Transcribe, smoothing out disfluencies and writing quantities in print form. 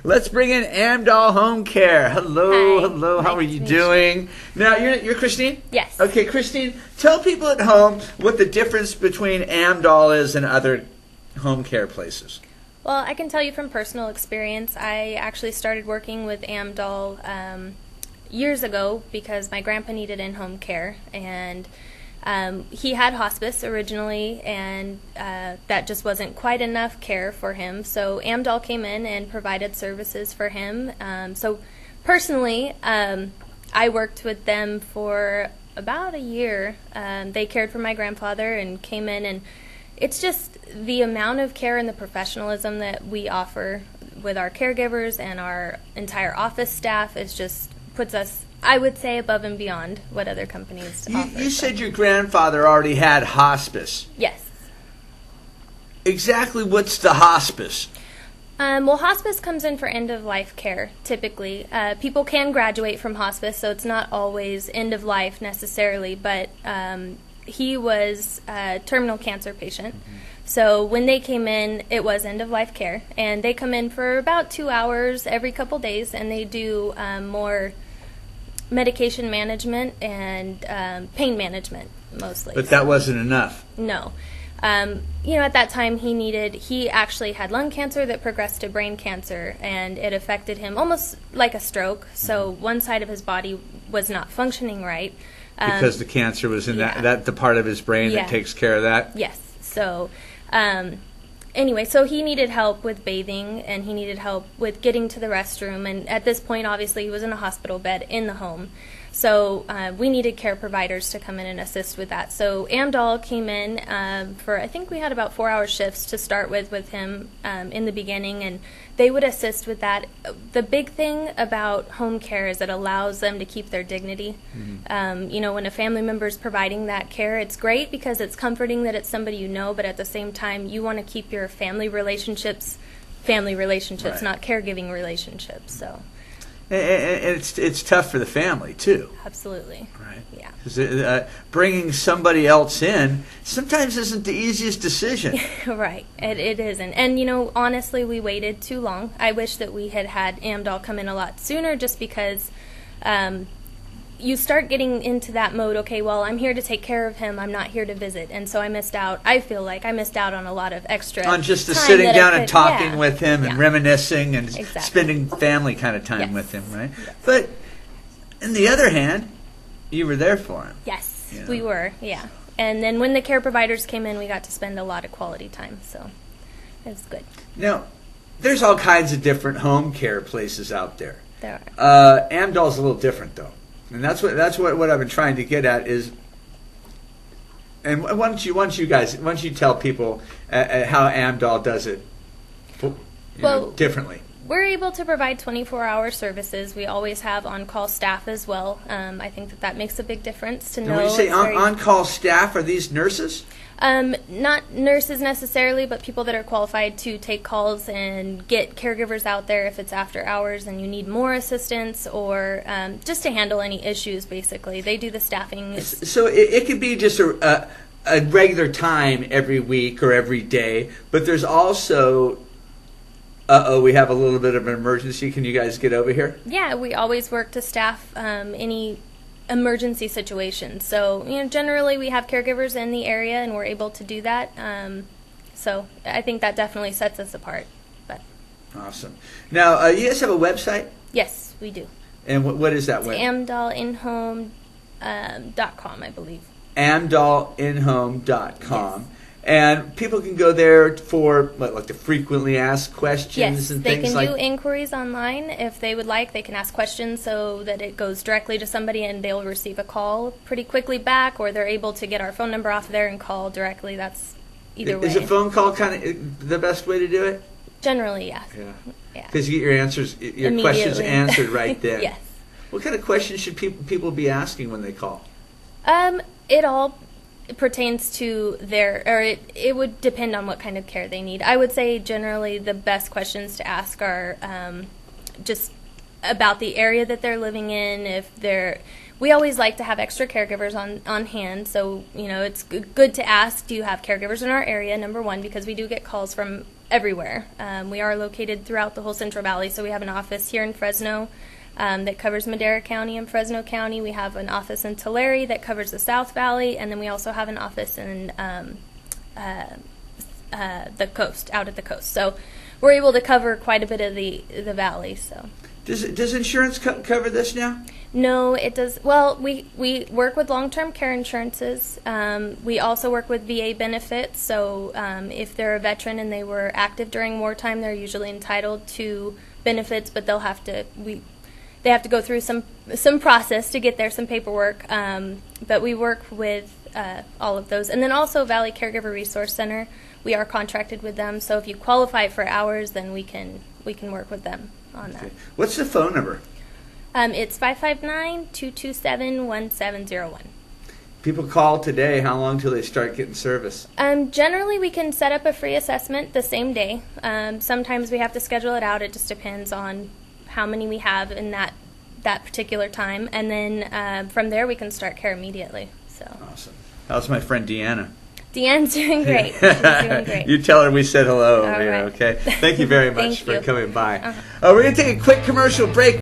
Let's bring in Amdal Home Care. Hello, Hi. hello. How Nice are to you meet doing? Now, you're Christine? Yes. Okay, Christine, tell people at home what the difference between Amdal is and other home care places. Well, I can tell you from personal experience, I actually started working with Amdal years ago because my grandpa needed in-home care, and he had hospice originally, and that just wasn't quite enough care for him. So Amdal came in and provided services for him. So personally, I worked with them for about a year. They cared for my grandfather and came in, and it's just the amount of care and the professionalism that we offer with our caregivers and our entire office staff is just puts us, I would say, above and beyond what other companies offer. You said your grandfather already had hospice. Yes. Exactly what's the hospice? Well, hospice comes in for end-of-life care, typically. People can graduate from hospice, so it's not always end-of-life necessarily, but he was a terminal cancer patient. Mm-hmm. So when they came in, it was end-of-life care, and they come in for about 2 hours every couple days, and they do more medication management and pain management mostly. But that wasn't enough. No. At that time he actually had lung cancer that progressed to brain cancer, and it affected him almost like a stroke. So one side of his body was not functioning right. Because the cancer was in that the part of his brain that takes care of that? Yes. So anyway, so he needed help with bathing, and he needed help with getting to the restroom, and at this point obviously he was in a hospital bed in the home. So we needed care providers to come in and assist with that. So Amdal came in for, I think we had about 4-hour shifts to start with him in the beginning, and they would assist with that. The big thing about home care is it allows them to keep their dignity. Mm-hmm. When a family member is providing that care, it's great because it's comforting that it's somebody you know, but at the same time you want to keep your family relationships, right, not caregiving relationships. So. And it's tough for the family, too. Absolutely. Right. Yeah. Because bringing somebody else in sometimes isn't the easiest decision. Right. It isn't. And, honestly, we waited too long. I wish that we had Amdal come in a lot sooner, just because you start getting into that mode, okay, well, I'm here to take care of him, I'm not here to visit. And so I feel like I missed out on a lot of extra on just the time sitting down and talking with him and Yeah. reminiscing and Exactly. spending family kind of time Yes. with him, right? Yes. But on the other hand, you were there for him. Yes, we were, yeah. And then when the care providers came in, we got to spend a lot of quality time, so it was good. Now, there's all kinds of different home care places out there. There are. Amdal's a little different, though. And that's what I've been trying to get at is, and once you tell people how Amdal does it, differently. We're able to provide 24-hour services. We always have on-call staff as well. I think that makes a big difference to know. When you say on-call staff, are these nurses? Not nurses necessarily, but people that are qualified to take calls and get caregivers out there if it's after hours and you need more assistance, or just to handle any issues, basically. They do the staffing. So it could be just a regular time every week or every day, but there's also, we have a little bit of an emergency. Can you guys get over here? Yeah, we always work to staff any emergency situations. So, generally we have caregivers in the area and we're able to do that. So I think that definitely sets us apart. But awesome. Now, you guys have a website? Yes, we do. And what is that website? amdalinhome.com, I believe. amdalinhome.com. Yes. And people can go there for like the frequently asked questions and things like. Yes, they can do inquiries online if they would like. They can ask questions so that it goes directly to somebody and they'll receive a call pretty quickly back, or they're able to get our phone number off there and call directly. That's either way. Is a phone call kind of the best way to do it? Generally, yes. Yeah. Yeah. Because you get your questions answered right then. Yes. What kind of questions should people be asking when they call? It all pertains to it would depend on what kind of care they need. I would say generally the best questions to ask are just about the area that they're living in. We always like to have extra caregivers on hand, so it's good to ask, do you have caregivers in our area, number one, because we do get calls from everywhere. We are located throughout the whole Central Valley, so we have an office here in Fresno that covers Madera County and Fresno County. We have an office in Tulare that covers the South Valley, and then we also have an office in the coast, out at the coast. So we're able to cover quite a bit of the valley. So does insurance cover this now? No, it does. Well, we work with long-term care insurances. We also work with VA benefits. So if they're a veteran and they were active during wartime, they're usually entitled to benefits, but they have to go through some process to get there, some paperwork. But we work with all of those. And then also Valley Caregiver Resource Center. We are contracted with them. So if you qualify for hours, then we can work with them on that. Okay. What's the phone number? It's 559-227-1701. People call today. How long till they start getting service? Generally, we can set up a free assessment the same day. Sometimes we have to schedule it out. It just depends on how many we have in that particular time. And then from there, we can start care immediately. So. Awesome. How's my friend Deanna? Deanne's doing great. She's doing great. You tell her we said hello over All here, right. okay? Thank you very much Thank for you. coming by. We're going to take a quick commercial break.